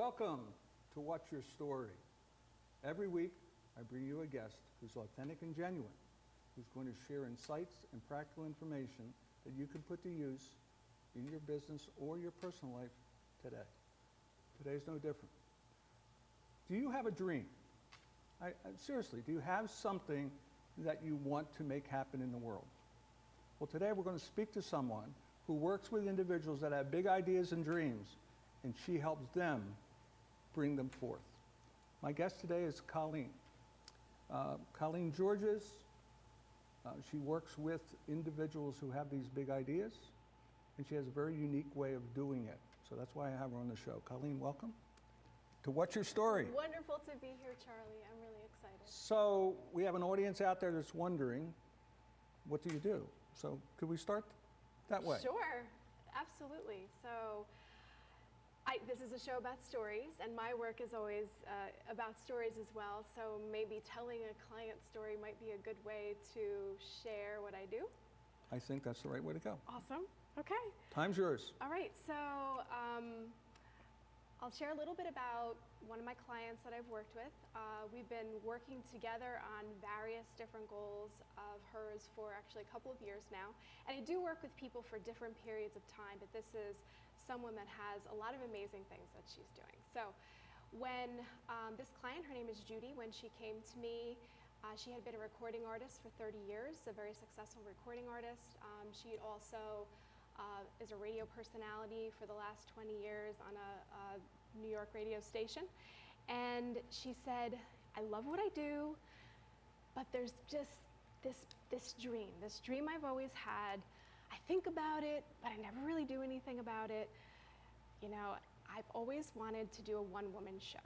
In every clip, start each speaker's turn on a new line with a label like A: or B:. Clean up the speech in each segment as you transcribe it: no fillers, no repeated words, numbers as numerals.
A: Welcome to What's Your Story. Every week, I bring you a guest who's authentic and genuine, who's going to share insights and practical information that you can put to use in your business or your personal life today. Today's no different. Do you have a dream? Seriously, do you have something that you want to make happen in the world? Well, today we're going to speak to someone who works with individuals that have big ideas and dreams, and she helps them bring them forth. My guest today is Colleen. Colleen Georges. She works with individuals who have these big ideas, and she has a very unique way of doing it. So that's why I have her on the show. Colleen, welcome to What's Your Story?
B: Wonderful to be here, Charlie. I'm really excited.
A: So we have an audience out there that's wondering, what do you do? So could we start that way?
B: Sure, absolutely. So this is a show about stories, and my work is always about stories as well. So maybe telling a client story might be a good way to share what I do.
A: I think that's the right way to go.
B: Awesome. Okay.
A: Time's yours.
B: All right. So I'll share a little bit about one of my clients that I've worked with. We've been working together on various different goals of hers for actually a couple of years now. And I do work with people for different periods of time, but this is someone that has a lot of amazing things that she's doing. So when this client, her name is Judy, when she came to me, she had been a recording artist for 30 years, a very successful recording artist. She also is a radio personality for the last 20 years on a New York radio station. And she said, I love what I do, but there's just this dream I've always had. I think about it, but I never really do anything about it. You know, I've always wanted to do a one-woman show.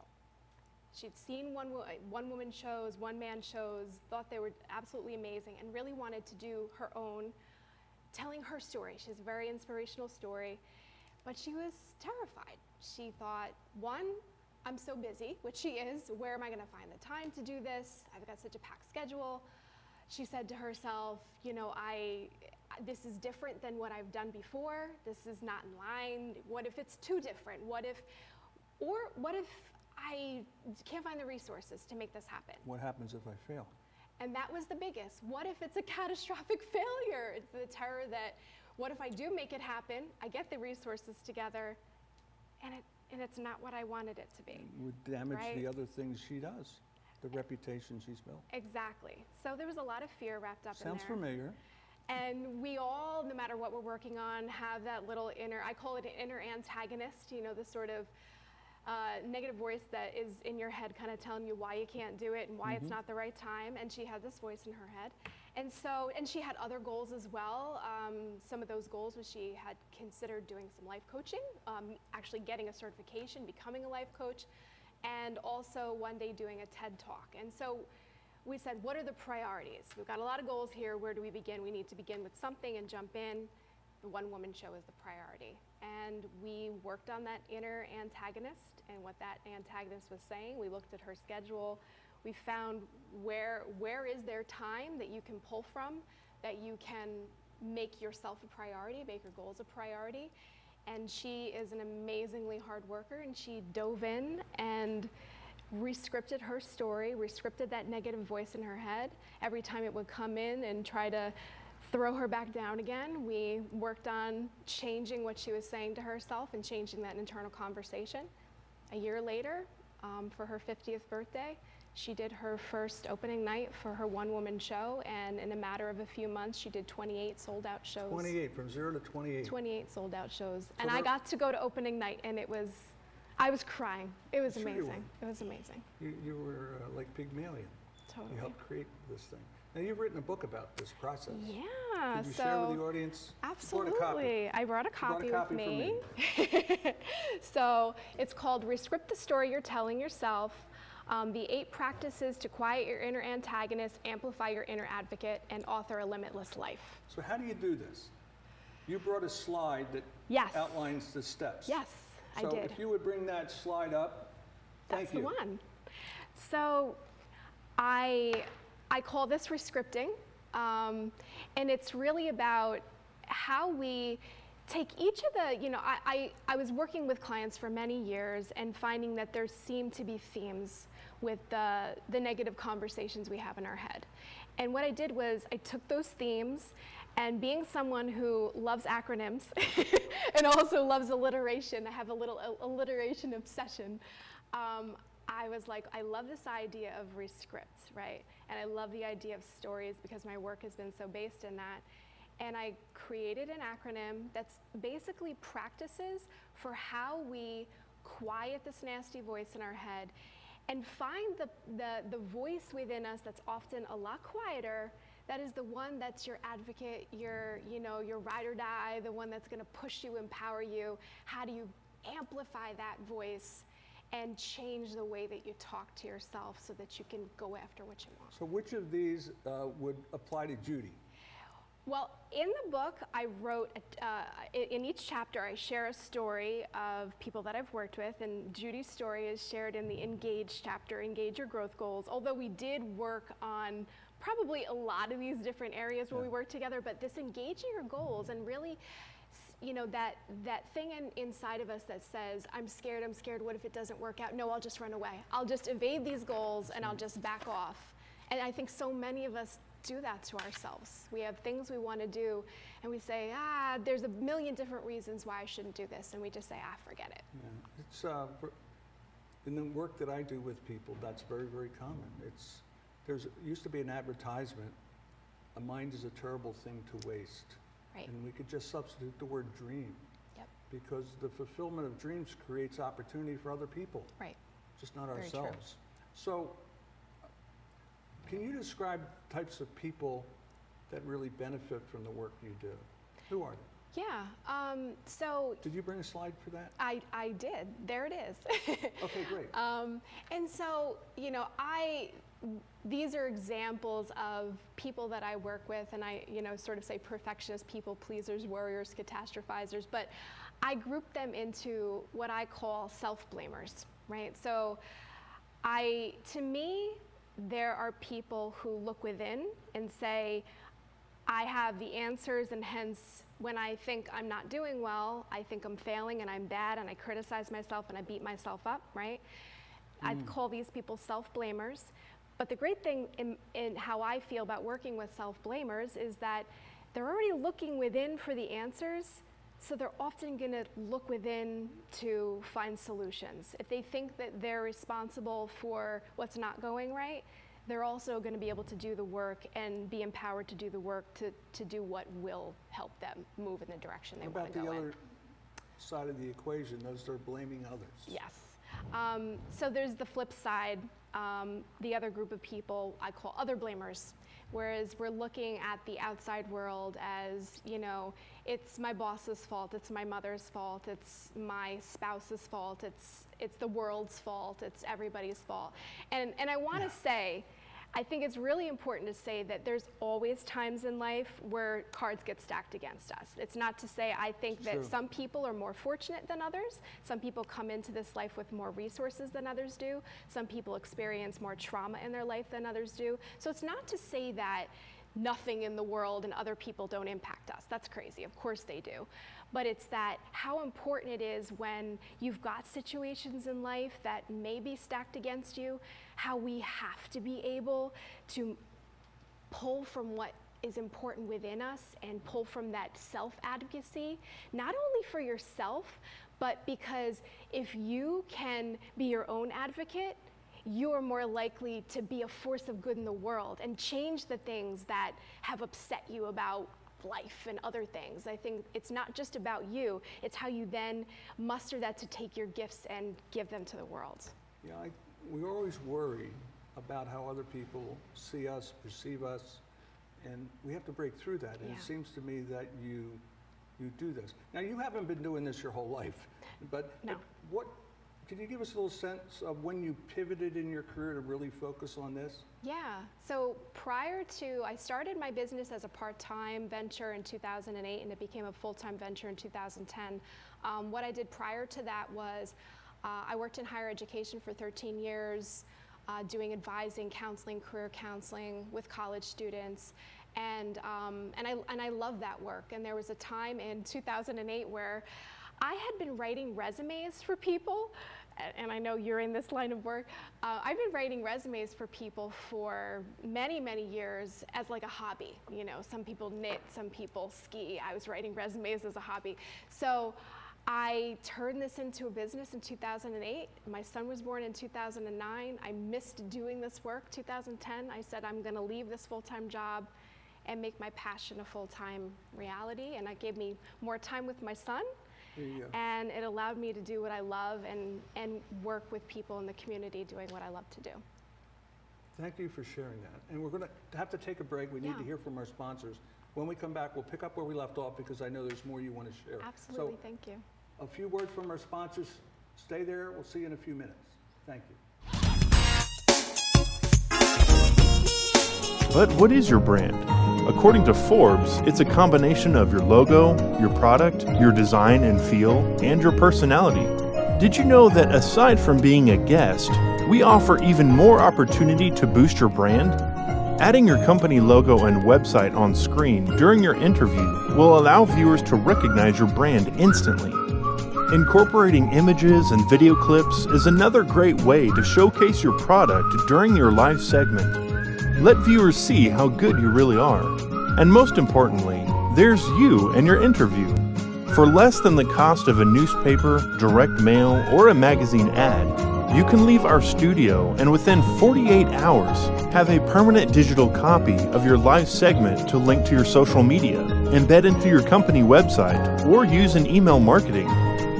B: She'd seen one-woman shows, one-man shows, thought they were absolutely amazing, and really wanted to do her own, telling her story. She has a very inspirational story, but she was terrified. She thought, one, I'm so busy, which she is. Where am I going to find the time to do this? I've got such a packed schedule. She said to herself, you know, this is different than what I've done before. This is not in line. What if it's too different? What if I can't find the resources to make this happen?
A: What happens if I fail?
B: And that was the biggest. What if it's a catastrophic failure? It's the terror that, what if I do make it happen, I get the resources together, and it's not what I wanted it to be.
A: It would damage
B: right?
A: the other things she does, the reputation she's built.
B: Exactly. So there was a lot of fear wrapped up in there.
A: Sounds familiar.
B: And we all, no matter what we're working on, have that little inner, I call it an inner antagonist, you know, the sort of negative voice that is in your head kind of telling you why you can't do it and why it's not the right time. And she had this voice in her head. And she had other goals as well. Some of those goals was she had considered doing some life coaching, actually getting a certification, becoming a life coach, and also one day doing a TED Talk. And so we said, what are the priorities? We've got a lot of goals here. Where do we begin? We need to begin with something and jump in. The one-woman show is the priority. And we worked on that inner antagonist and what that antagonist was saying. We looked at her schedule. We found where is there time that you can pull from, that you can make yourself a priority, make your goals a priority. And she is an amazingly hard worker, and she dove in and re-scripted her story, re-scripted that negative voice in her head. Every time it would come in and try to throw her back down again, we worked on changing what she was saying to herself and changing that internal conversation. A year later, for her 50th birthday, she did her first opening night for her one-woman show, and in a matter of a few months, she did 28 sold-out shows.
A: 28, from 0 to 28.
B: 28 sold-out shows. So and I got to go to opening night, and I was crying. It was amazing. It was amazing.
A: You were like Pygmalion.
B: Totally.
A: You helped create this thing. Now, you've written a book about this process.
B: Yeah.
A: Could you share with the audience?
B: Absolutely. I brought a copy
A: with
B: me. So it's called RESCRIPT the Story You're Telling Yourself, the 8 practices to quiet your inner antagonist, amplify your inner advocate, and author a limitless life.
A: So how do you do this? You brought a slide that outlines the steps.
B: Yes, I
A: So
B: did.
A: if you would bring that slide up, thank you.
B: That's the one. So I call this rescripting, and it's really about how we take each of the, I was working with clients for many years and finding that there seemed to be themes with the negative conversations we have in our head. And what I did was I took those themes, and being someone who loves acronyms and also loves alliteration, I have a little alliteration obsession, I was like, I love this idea of RESCRIPT, right? And I love the idea of stories because my work has been so based in that. And I created an acronym that's basically practices for how we quiet this nasty voice in our head and find the voice within us that's often a lot quieter, that is the one that's your advocate, your ride or die, the one that's gonna push you, empower you. How do you amplify that voice and change the way that you talk to yourself so that you can go after what you want?
A: So which of these would apply to Judy?
B: Well, in the book, I wrote, in each chapter, I share a story of people that I've worked with, and Judy's story is shared in the Engage chapter, Engage Your Growth Goals, although we did work on probably a lot of these different areas where we work together, but this engaging your goals and really, that thing inside of us that says, I'm scared, what if it doesn't work out? No, I'll just run away. I'll just evade these goals and I'll just back off. And I think so many of us do that to ourselves. We have things we want to do and we say, there's a million different reasons why I shouldn't do this, and we just say, forget it.
A: Yeah. It's in the work that I do with people, that's very, very common. There used to be an advertisement, a mind is a terrible thing to waste.
B: Right.
A: And we could just substitute the word dream.
B: Yep.
A: Because the fulfillment of dreams creates opportunity for other people.
B: Right.
A: Just not
B: Very
A: ourselves.
B: true.
A: So, can you describe types of people that really benefit from the work you do? Who are they?
B: Yeah. So
A: Did you bring a slide for that?
B: I did. There it is.
A: Okay, great.
B: And so, these are examples of people that I work with, and I, sort of say perfectionists, people pleasers, warriors, catastrophizers, but I group them into what I call self-blamers, right? So to me, there are people who look within and say, I have the answers, and hence when I think I'm not doing well, I think I'm failing and I'm bad, and I criticize myself and I beat myself up, right? I'd call these people self-blamers. But the great thing in how I feel about working with self-blamers is that they're already looking within for the answers, so they're often going to look within to find solutions. If they think that they're responsible for what's not going right, they're also going to be able to do the work and be empowered to do the work to do what will help them move in the direction they want to go in.
A: What about the other side of the equation, those that are blaming others?
B: Yes. So there's the flip side. The other group of people I call other blamers, whereas we're looking at the outside world as, it's my boss's fault, it's my mother's fault, it's my spouse's fault, it's the world's fault, it's everybody's fault. And I want to say, I think it's really important to say that there's always times in life where cards get stacked against us. It's not to say I think that some people are more fortunate than others. Some people come into this life with more resources than others do. Some people experience more trauma in their life than others do. So it's not to say that nothing in the world and other people don't impact us. That's crazy. Of course they do. But it's that how important it is when you've got situations in life that may be stacked against you, how we have to be able to pull from what is important within us and pull from that self-advocacy, not only for yourself, but because if you can be your own advocate, you're more likely to be a force of good in the world and change the things that have upset you about life and other things. I think it's not just about you, it's how you then muster that to take your gifts and give them to the world.
A: Yeah, we always worry about how other people see us, perceive us, and we have to break through that. And it seems to me that you do this. Now, you haven't been doing this your whole life, but
B: No.
A: Can you give us a little sense of when you pivoted in your career to really focus on this?
B: Yeah, so I started my business as a part-time venture in 2008, and it became a full-time venture in 2010. What I did prior to that was I worked in higher education for 13 years, doing advising, counseling, career counseling with college students. And I love that work. And there was a time in 2008 where I had been writing resumes for people, and I know you're in this line of work. I've been writing resumes for people for many, many years as like a hobby. You know, some people knit, some people ski. I was writing resumes as a hobby. So I turned this into a business in 2008. My son was born in 2009. I missed doing this work. 2010, I said, I'm gonna leave this full-time job and make my passion a full-time reality. And that gave me more time with my son. And it allowed me to do what I love and work with people in the community doing what I love to do.
A: Thank you for sharing that. And we're going to have to take a break. We need to hear from our sponsors. When we come back, we'll pick up where we left off because I know there's more you want to share.
B: Absolutely, thank you.
A: A few words from our sponsors. Stay there. We'll see you in a few minutes. Thank you.
C: But what is your brand? According to Forbes, it's a combination of your logo, your product, your design and feel, and your personality. Did you know that aside from being a guest, we offer even more opportunity to boost your brand? Adding your company logo and website on screen during your interview will allow viewers to recognize your brand instantly. Incorporating images and video clips is another great way to showcase your product during your live segment. Let viewers see how good you really are. And most importantly, there's you and your interview. For less than the cost of a newspaper, direct mail, or a magazine ad, you can leave our studio and within 48 hours have a permanent digital copy of your live segment to link to your social media, embed into your company website, or use in email marketing.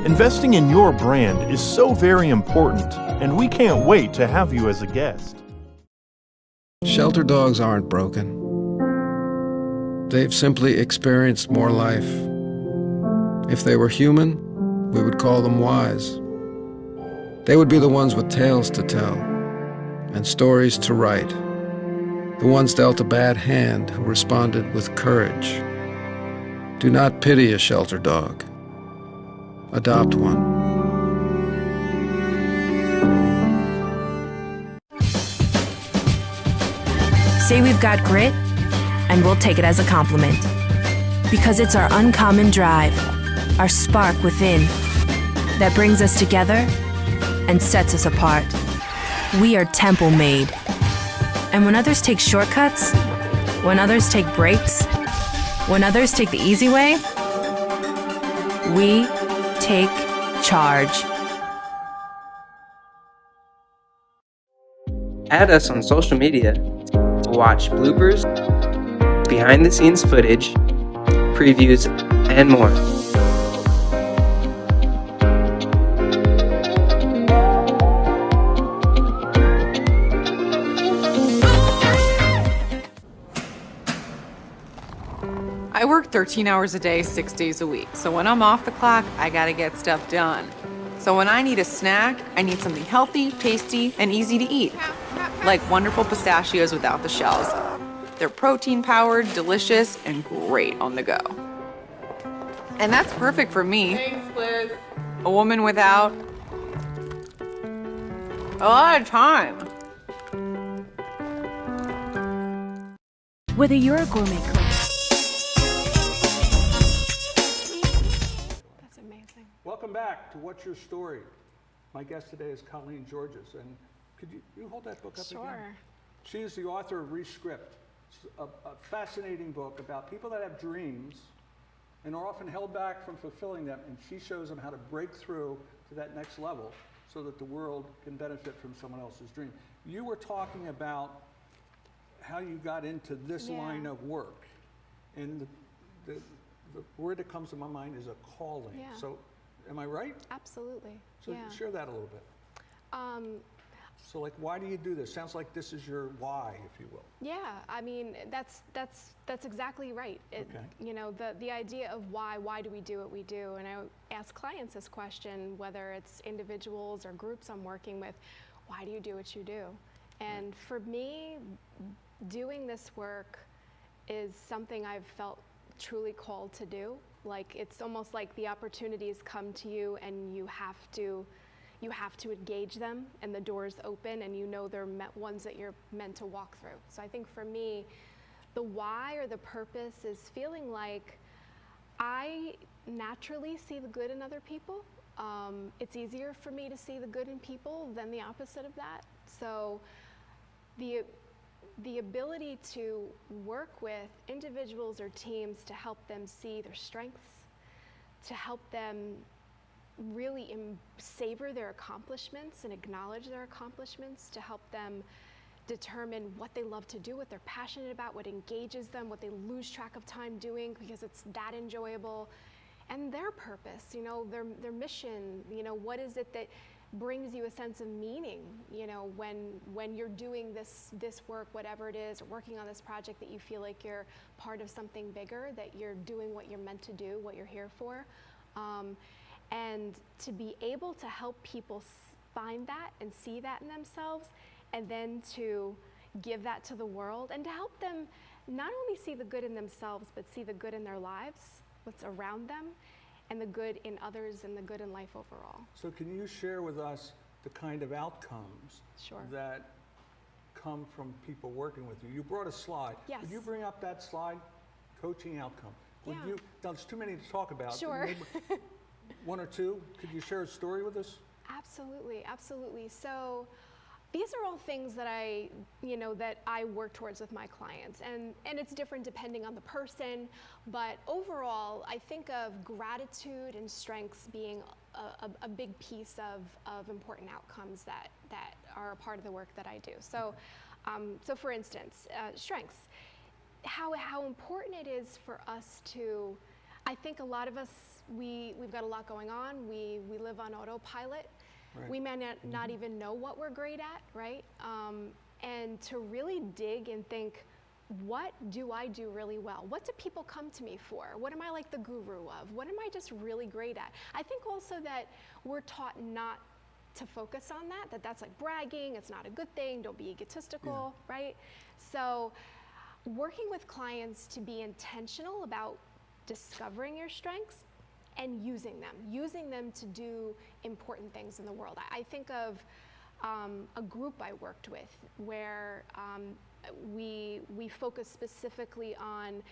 C: Investing in your brand is so very important, and we can't wait to have you as a guest.
D: Shelter dogs aren't broken. They've simply experienced more life. If they were human, we would call them wise. They would be the ones with tales to tell and stories to write. The ones dealt a bad hand who responded with courage. Do not pity a shelter dog. Adopt one.
E: Say we've got grit, and we'll take it as a compliment. Because it's our uncommon drive, our spark within, that brings us together and sets us apart. We are temple made. And when others take shortcuts, when others take breaks, when others take the easy way, we take charge.
F: Add us on social media to watch bloopers, behind-the-scenes footage, previews, and more.
G: I work 13 hours a day, 6 days a week. So when I'm off the clock, I gotta get stuff done. So when I need a snack, I need something healthy, tasty, and easy to eat. Like wonderful pistachios without the shells. They're protein-powered, delicious, and great on the go. And that's perfect for me. Thanks, Liz. A woman without a lot of time.
E: Whether you're a gourmet cook,
B: That's amazing.
A: Welcome back to What's Your Story? My guest today is Colleen Georges, and could you hold that book up again?
B: Sure.
A: She is the author of RESCRIPT, a fascinating book about people that have dreams and are often held back from fulfilling them, and she shows them how to break through to that next level so that the world can benefit from someone else's dream. You were talking about how you got into this line of work, and the word that comes to my mind is a calling.
B: Yeah.
A: So, am I right?
B: Absolutely.
A: So share that a little bit. So like, why do you do this? Sounds like this is your why, if you will.
B: Yeah, I mean, that's exactly right.
A: Okay.
B: You know, the idea of why do we do what we do? And I ask clients this question, whether it's individuals or groups I'm working with, why do you do what you do? And for me, doing this work is something I've felt truly called to do. Like, it's almost like the opportunities come to you and you have to engage them, and the doors open, and you know they're ones that you're meant to walk through. So I think for me, The why or the purpose is feeling like I naturally see the good in other people. It's easier for me to see the good in people than the opposite of that. So the ability to work with individuals or teams to help them see their strengths, to help them really savor their accomplishments and acknowledge their accomplishments, to help them determine what they love to do, what they're passionate about, what engages them, what they lose track of time doing because it's that enjoyable, and their purpose, you know, their mission, you know, what is it that brings you a sense of meaning, you know, when you're doing this work, whatever it is, or working on this project, that you feel like you're part of something bigger, that you're doing what you're meant to do, what you're here for. And to be able to help people find that and see that in themselves, and then to give that to the world, and to help them not only see the good in themselves, but see the good in their lives, what's around them, and the good in others, and the good in life overall.
A: So can you share with us the kind of outcomes
B: Sure.
A: that come from people working with you? You brought a slide.
B: Yes.
A: Would you bring up that slide? Coaching outcome. Would
B: Yeah.
A: you, now there's too many to talk about. but
B: Sure.
A: maybe one or two, could you share a story with us?
B: Absolutely, absolutely. So these are all things that I work towards with my clients, and it's different depending on the person, but overall, I think of gratitude and strengths being a big piece of important outcomes that are a part of the work that I do. So, so for instance, strengths. How important it is for us to, I think a lot of us, we've got a lot going on. We live on autopilot.
A: Right.
B: We may not even know what we're great at, right? And to really dig and think, what do I do really well? What do people come to me for? What am I like the guru of? What am I just really great at? I think also that we're taught not to focus on that that's like bragging, it's not a good thing, don't be egotistical, right? So working with clients to be intentional about discovering your strengths and using them to do important things in the world. I think of a group I worked with where we focus specifically on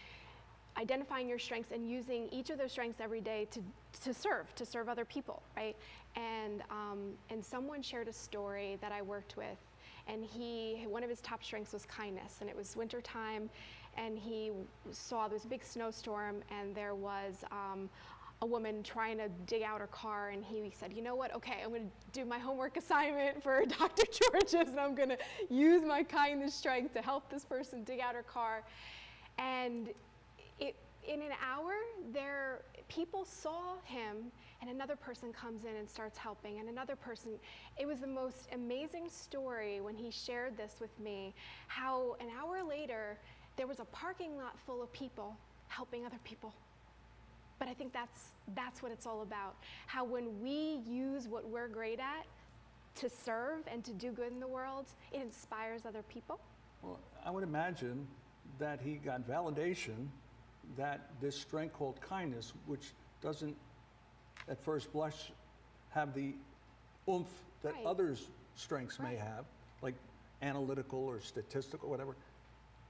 B: identifying your strengths and using each of those strengths every day to serve other people, right? And someone shared a story that I worked with, and one of his top strengths was kindness, and it was winter time, and he saw there was a big snowstorm, and there was a woman trying to dig out her car, and he said, you know what, okay, I'm gonna do my homework assignment for Dr. Georges, and I'm gonna use my kindness strength to help this person dig out her car. And in an hour, people saw him, and another person comes in and starts helping, and another person. It was the most amazing story when he shared this with me, how an hour later, there was a parking lot full of people helping other people. But I think that's what it's all about. How when we use what we're great at to serve and to do good in the world, it inspires other people.
A: Well, I would imagine that he got validation that this strength called kindness, which doesn't at first blush have the oomph that
B: Right.
A: others' strengths may
B: Right.
A: have, like analytical or statistical, whatever.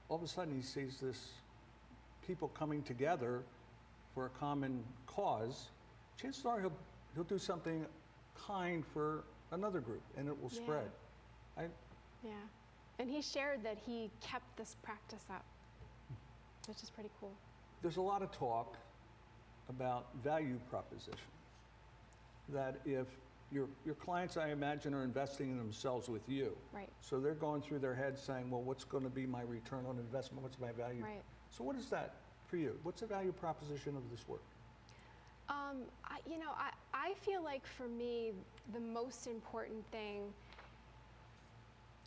A: All of a sudden he sees this people coming together for a common cause. Chances are he'll do something kind for another group, and it will
B: Yeah.
A: spread.
B: Yeah. And he shared that he kept this practice up, which is pretty cool.
A: There's a lot of talk about value proposition, that if your clients, I imagine, are investing in themselves with you.
B: Right.
A: So they're going through their heads saying, well, what's going to be my return on investment? What's my value?
B: Right.
A: So what is that for you? What's the value proposition of this work?
B: I feel like for me, the most important thing,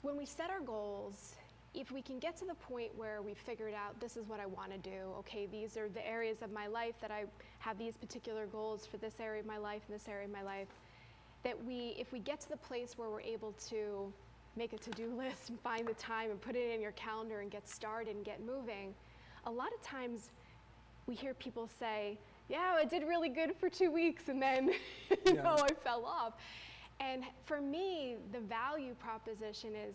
B: when we set our goals, if we can get to the point where we figured out this is what I want to do, okay, these are the areas of my life that I have these particular goals for this area of my life and this area of my life, that if we get to the place where we're able to make a to-do list and find the time and put it in your calendar and get started and get moving, a lot of times we hear people say, yeah, I did really good for 2 weeks and then I fell off. And for me, the value proposition is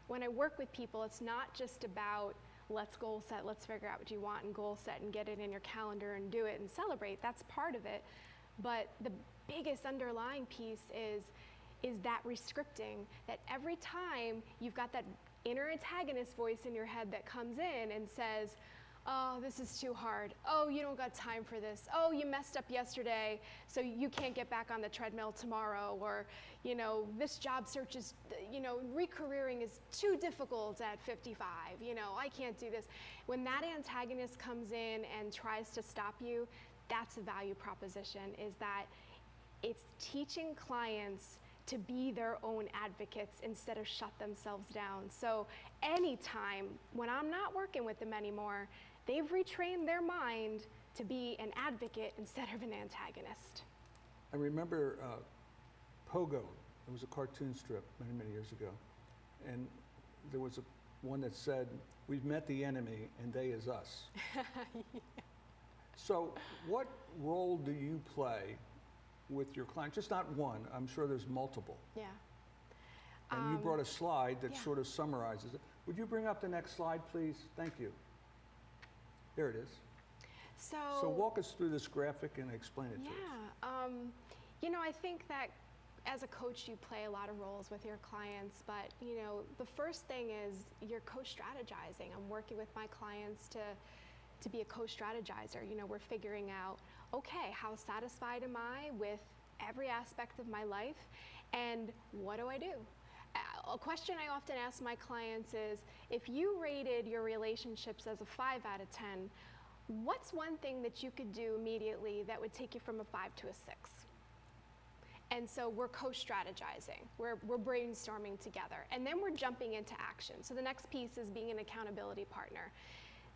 B: when I work with people, it's not just about let's goal set, let's figure out what you want and goal set and get it in your calendar and do it and celebrate. That's part of it. But the biggest underlying piece is that rescripting, that every time you've got that inner antagonist voice in your head that comes in and says, oh, this is too hard. Oh, you don't got time for this. Oh, you messed up yesterday, so you can't get back on the treadmill tomorrow. Or, you know, this job search is, you know, re-careering is too difficult at 55. You know, I can't do this. When that antagonist comes in and tries to stop you, that's a value proposition, is that it's teaching clients to be their own advocates instead of shut themselves down. So anytime when I'm not working with them anymore, they've retrained their mind to be an advocate instead of an antagonist.
A: I remember Pogo. It was a cartoon strip many, many years ago. And there was one that said, we've met the enemy and they is us. Yeah. So what role do you play with your client? Just not one, I'm sure there's multiple.
B: Yeah.
A: And you brought a slide that
B: yeah.
A: sort of summarizes it. Would you bring up the next slide, please? Thank you. There it is. So walk us through this graphic and explain it to us.
B: Yeah. You know, I think that as a coach, you play a lot of roles with your clients, but you know, the first thing is you're co-strategizing. I'm working with my clients to be a co-strategizer. You know, we're figuring out, okay, how satisfied am I with every aspect of my life, and what do I do? A question I often ask my clients is, if you rated your relationships as a 5 out of 10, what's one thing that you could do immediately that would take you from a 5 to a 6? And so we're co-strategizing, we're brainstorming together, and then we're jumping into action. So the next piece is being an accountability partner.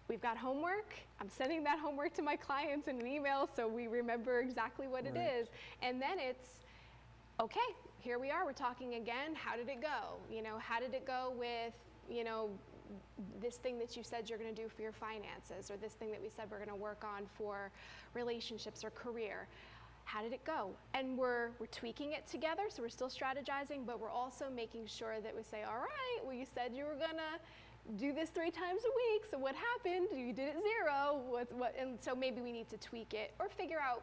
B: We've got homework. I'm sending that homework to my clients in an email so we remember exactly what it is. And then it's, okay, here we are, we're talking again. How did it go? You know, how did it go with, you know, this thing that you said you're going to do for your finances, or this thing that we said we're going to work on for relationships or career? How did it go? And we're tweaking it together, so we're still strategizing, but we're also making sure that we say, all right, well, you said you were going to do this 3 times a week, so what happened? You did it 0. And so maybe we need to tweak it or figure out,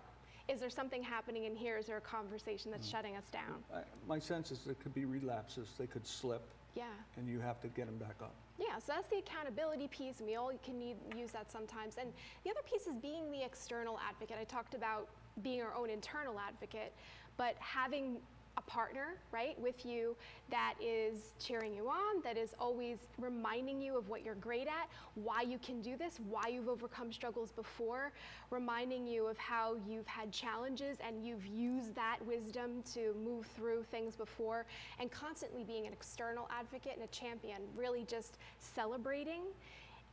B: is there something happening in here? Is there a conversation that's shutting us down?
A: My sense is there could be relapses. They could slip.
B: Yeah.
A: And you have to get them back up.
B: Yeah, so that's the accountability piece, and we all can use that sometimes. And the other piece is being the external advocate. I talked about being our own internal advocate, but having a partner, right, with you that is cheering you on, that is always reminding you of what you're great at, why you can do this, why you've overcome struggles before, reminding you of how you've had challenges and you've used that wisdom to move through things before, and constantly being an external advocate and a champion, really just celebrating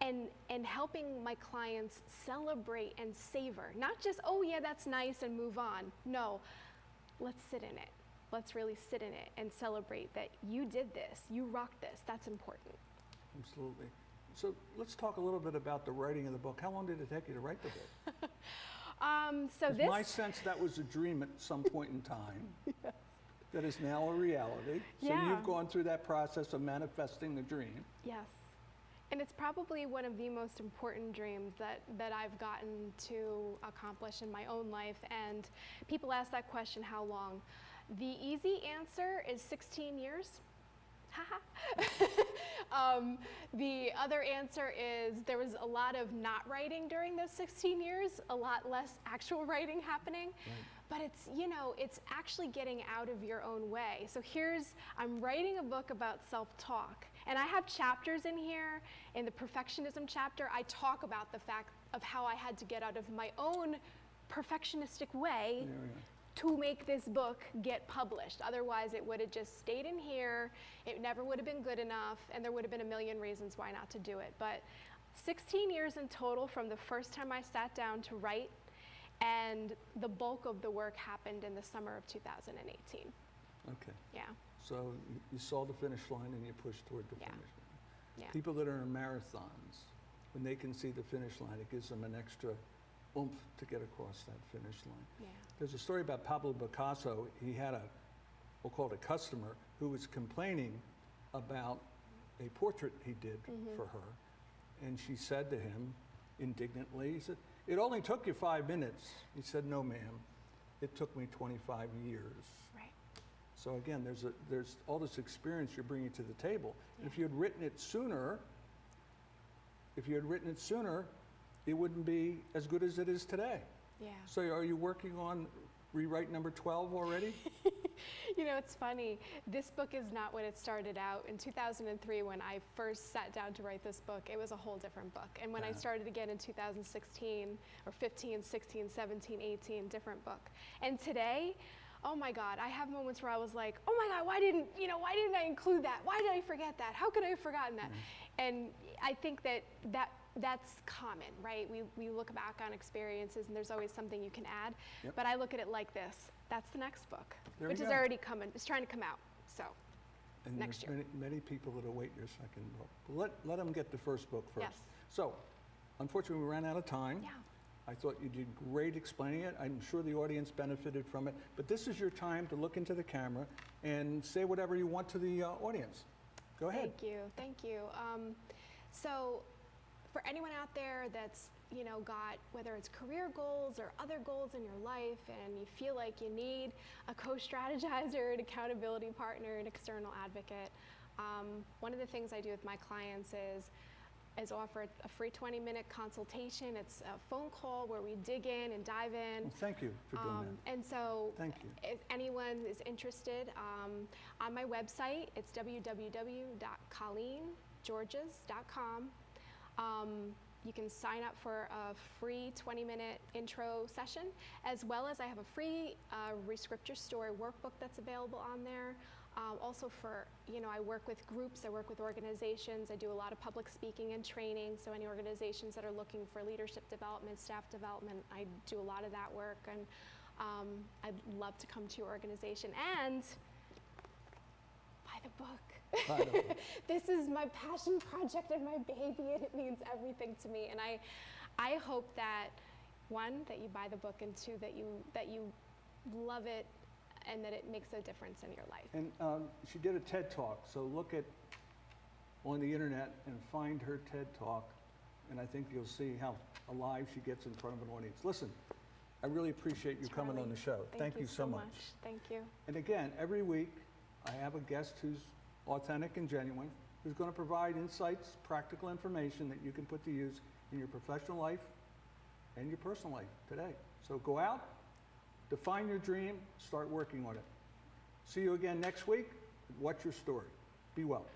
B: and helping my clients celebrate and savor. Not just, oh yeah, that's nice, and move on. No, let's sit in it. Let's really sit in it and celebrate that you did this, you rocked this. That's important.
A: Absolutely. So let's talk a little bit about the writing of the book. How long did it take you to write the book?
B: So
A: my sense that was a dream at some point in time. Yes. That is now a reality. So
B: yeah.
A: You've gone through that process of manifesting the dream.
B: Yes. And it's probably one of the most important dreams that I've gotten to accomplish in my own life. And people ask that question, how long? The easy answer is 16 years. The other answer is there was a lot of not writing during those 16 years, a lot less actual writing happening. Right. But it's, you know, it's actually getting out of your own way. So I'm writing a book about self-talk. And I have chapters in here. In the perfectionism chapter, I talk about the fact of how I had to get out of my own perfectionistic way to make this book get published. Otherwise, it would have just stayed in here. It never would have been good enough, and there would have been a million reasons why not to do it. But 16 years in total from the first time I sat down to write, and the bulk of the work happened in the summer of 2018.
A: Okay.
B: Yeah.
A: So you saw the finish line and you pushed toward the finish line.
B: Yeah.
A: People that are in marathons, when they can see the finish line, it gives them an extra oomph to get across that finish line.
B: Yeah.
A: There's a story about Pablo Picasso. He had we'll call it a customer, who was complaining about a portrait he did for her. And she said to him indignantly, he said, "It only took you 5 minutes." He said, "No, ma'am, it took me 25 years."
B: Right.
A: So again, there's all this experience you're bringing to the table. And if you had written it sooner, it wouldn't be as good as it is today.
B: Yeah.
A: So are you working on rewrite number 12 already?
B: You know, it's funny. This book is not what it started out. In 2003, when I first sat down to write this book, it was a whole different book. And when I started again in 2016, or 15, 16, 17, 18, different book. And today, oh my God, I have moments where I was like, oh my God, why didn't I include that? Why did I forget that? How could I have forgotten that? And I think that's common, right? We look back on experiences and there's always something you can add.
A: Yep.
B: But I look at it like this. That's the next book,
A: There
B: which
A: we
B: is
A: go.
B: already coming. It's trying to come out. So
A: And
B: next
A: there's
B: year.
A: many people that await your second book. But let them get the first book first.
B: Yes.
A: So, unfortunately, we ran out of time.
B: Yeah.
A: I thought you did great explaining it. I'm sure the audience benefited from it. But this is your time to look into the camera and say whatever you want to the audience. Go ahead.
B: Thank you. So for anyone out there that's, got whether it's career goals or other goals in your life and you feel like you need a co-strategizer, an accountability partner, an external advocate, one of the things I do with my clients is offer a free 20-minute consultation. It's a phone call where we dig in and dive in.
A: Well, thank you for doing that.
B: And so
A: Thank you.
B: if anyone is interested, on my website, it's www.colleengeorges.com. You can sign up for a free 20-minute intro session, as well as I have a free RESCRIPT Your Story workbook that's available on there. Also for, I work with groups, I work with organizations, I do a lot of public speaking and training, so any organizations that are looking for leadership development, staff development, I do a lot of that work, and I'd love to come to your organization and buy the book.
A: By the way,
B: This is my passion project and my baby, and it means everything to me, and I hope that, one, that you buy the book, and two, that you love it, and that it makes a difference in your life.
A: And she did a TED Talk, so look on the internet and find her TED Talk, and I think you'll see how alive she gets in front of an audience. Listen, I really appreciate you coming on the show.
B: Thank you
A: so much.
B: Thank you.
A: And again, every week I have a guest who's authentic and genuine, who's going to provide insights, practical information that you can put to use in your professional life and your personal life today. So go out, define your dream, start working on it. See you again next week. What's your story? Be well.